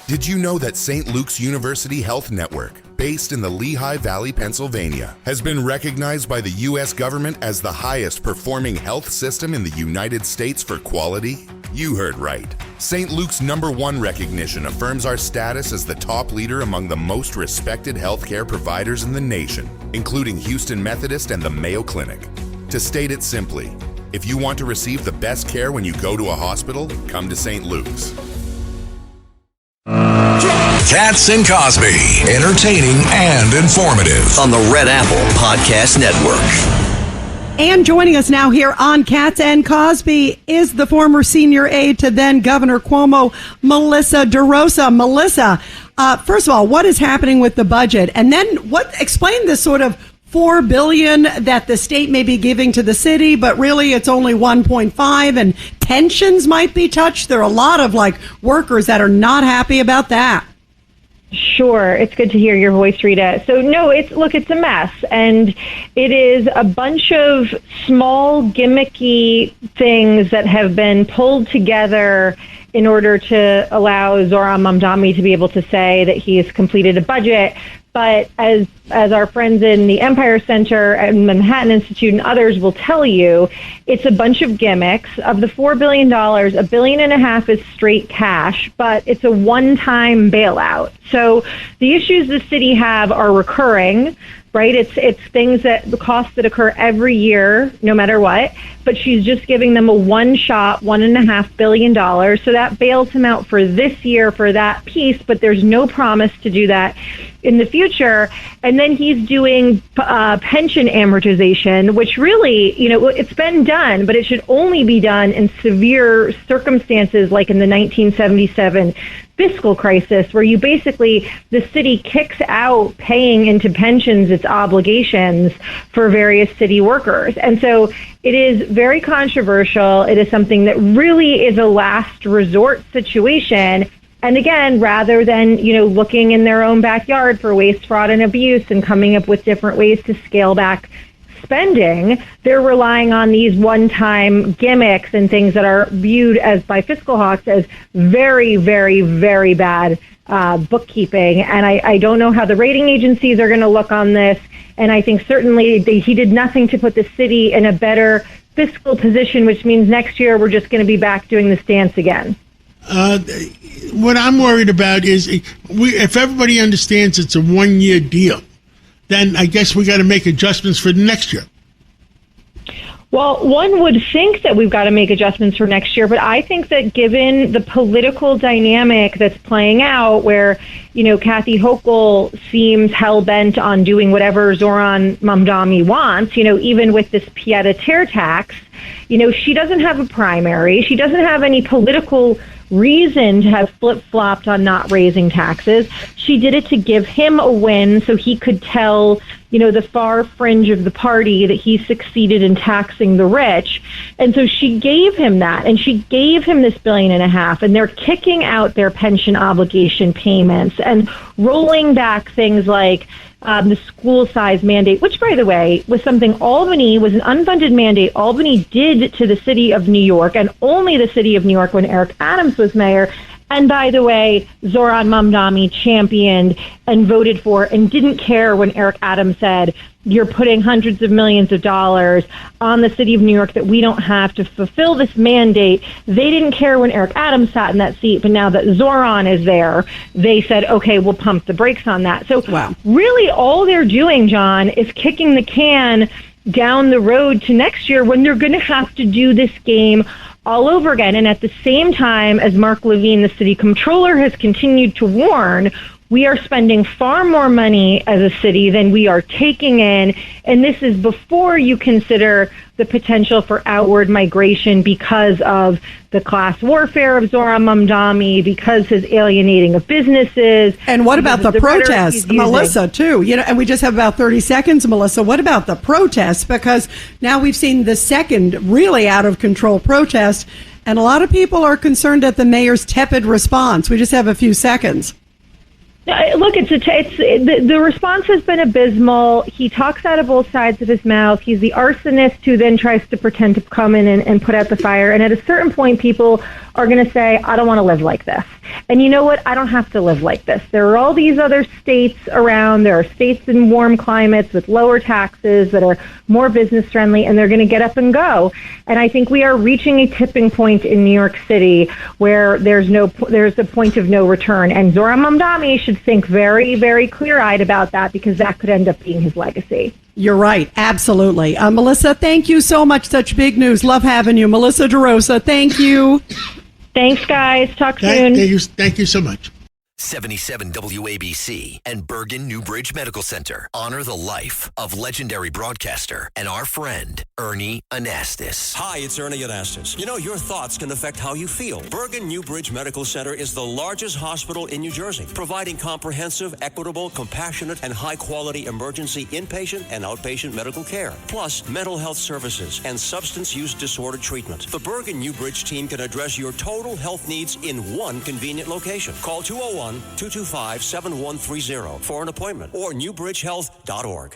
Did you know that St. Luke's University Health Network, based in the Lehigh Valley, Pennsylvania, has been recognized by the U.S. government as the highest performing health system in the United States for quality? You heard right. St. Luke's #1 recognition affirms our status as the top leader among the most respected healthcare providers in the nation, including Houston Methodist and the Mayo Clinic. To state it simply, if you want to receive the best care when you go to a hospital, come to St. Luke's. Katz and Cosby, entertaining and informative on the Red Apple Podcast Network. And joining us now here on Katz and Cosby is the former senior aide to then Governor Cuomo, Melissa DeRosa. Melissa, first of all, what is happening with the budget? And then explain this sort of $4 billion that the state may be giving to the city, but really it's only 1.5 and pensions might be touched. There are a lot of workers that are not happy about that. Sure. It's good to hear your voice, Rita. So no, it's a mess, and it is a bunch of small gimmicky things that have been pulled together in order to allow Zoran Mamdani to be able to say that he has completed a budget. But as our friends in the Empire Center and Manhattan Institute and others will tell you, it's a bunch of gimmicks. Of the $4 billion, $1.5 billion is straight cash, but it's a one-time bailout. So the issues the city have are recurring, right? It's things the costs that occur every year, no matter what. But she's just giving them a one-shot, $1.5 billion. So that bails him out for this year for that piece, but there's no promise to do that in the future. And then he's doing pension amortization, which really, it's been done, but it should only be done in severe circumstances like in the 1977 fiscal crisis, where the city kicks out paying into pensions its obligations for various city workers. And so it is very controversial. It is something that really is a last resort situation. And again, rather than, looking in their own backyard for waste, fraud, and abuse and coming up with different ways to scale back spending, they're relying on these one-time gimmicks and things that are viewed by fiscal hawks as very, very, very bad bookkeeping. And I don't know how the rating agencies are going to look on this. And I think certainly he did nothing to put the city in a better fiscal position, which means next year we're just going to be back doing this dance again. What I'm worried about is if everybody understands it's a one-year deal, then I guess we got to make adjustments for the next year. Well, one would think that we've got to make adjustments for next year, but I think that given the political dynamic that's playing out where, Kathy Hochul seems hell-bent on doing whatever Zoran Mamdani wants, even with this pied-à-terre tax, she doesn't have a primary. She doesn't have any political reason to have flip-flopped on not raising taxes. She did it to give him a win so he could tell, the far fringe of the party that he succeeded in taxing the rich. And so she gave him that, and she gave him this $1.5 billion, and they're kicking out their pension obligation payments and rolling back things like the school size mandate, which, by the way, was something was an unfunded mandate Albany did to the city of New York, and only the city of New York when Eric Adams was mayor. And by the way, Zoran Mamdani championed and voted for and didn't care when Eric Adams said, you're putting hundreds of millions of dollars on the city of New York that we don't have to fulfill this mandate. They didn't care when Eric Adams sat in that seat, but now that Zoran is there, they said, okay, we'll pump the brakes on that. So Really all they're doing, John, is kicking the can down the road to next year when they're going to have to do this game all over again. And at the same time, as Mark Levine, the city comptroller, has continued to warn, we are spending far more money as a city than we are taking in. And this is before you consider the potential for outward migration because of the class warfare of Zoran Mamdani, because his alienating of businesses. And what about the protests, Melissa, too? And we just have about 30 seconds, Melissa. What about the protests? Because now we've seen the second really out of control protest, and a lot of people are concerned at the mayor's tepid response. We just have a few seconds. Look, the response has been abysmal. He talks out of both sides of his mouth. He's the arsonist who then tries to pretend to come in and put out the fire. And at a certain point, people are going to say, I don't want to live like this. And you know what? I don't have to live like this. There are all these other states around. There are states in warm climates with lower taxes that are more business friendly, and they're going to get up and go. And I think we are reaching a tipping point in New York City where there's a point of no return. And Zohran Mamdani should think very, very clear-eyed about that, because that could end up being his legacy. You're right. Absolutely. Melissa, thank you so much. Such big news. Love having you. Melissa DeRosa, thank you. Thanks, guys. Talk soon. Thank you so much. 77 WABC and Bergen Newbridge Medical Center honor the life of legendary broadcaster and our friend, Ernie Anastas. Hi, it's Ernie Anastas. You know, your thoughts can affect how you feel. Bergen Newbridge Medical Center is the largest hospital in New Jersey, providing comprehensive, equitable, compassionate, and high-quality emergency inpatient and outpatient medical care, plus mental health services and substance use disorder treatment. The Bergen Newbridge team can address your total health needs in one convenient location. Call 201-225-7130 for an appointment or newbridgehealth.org.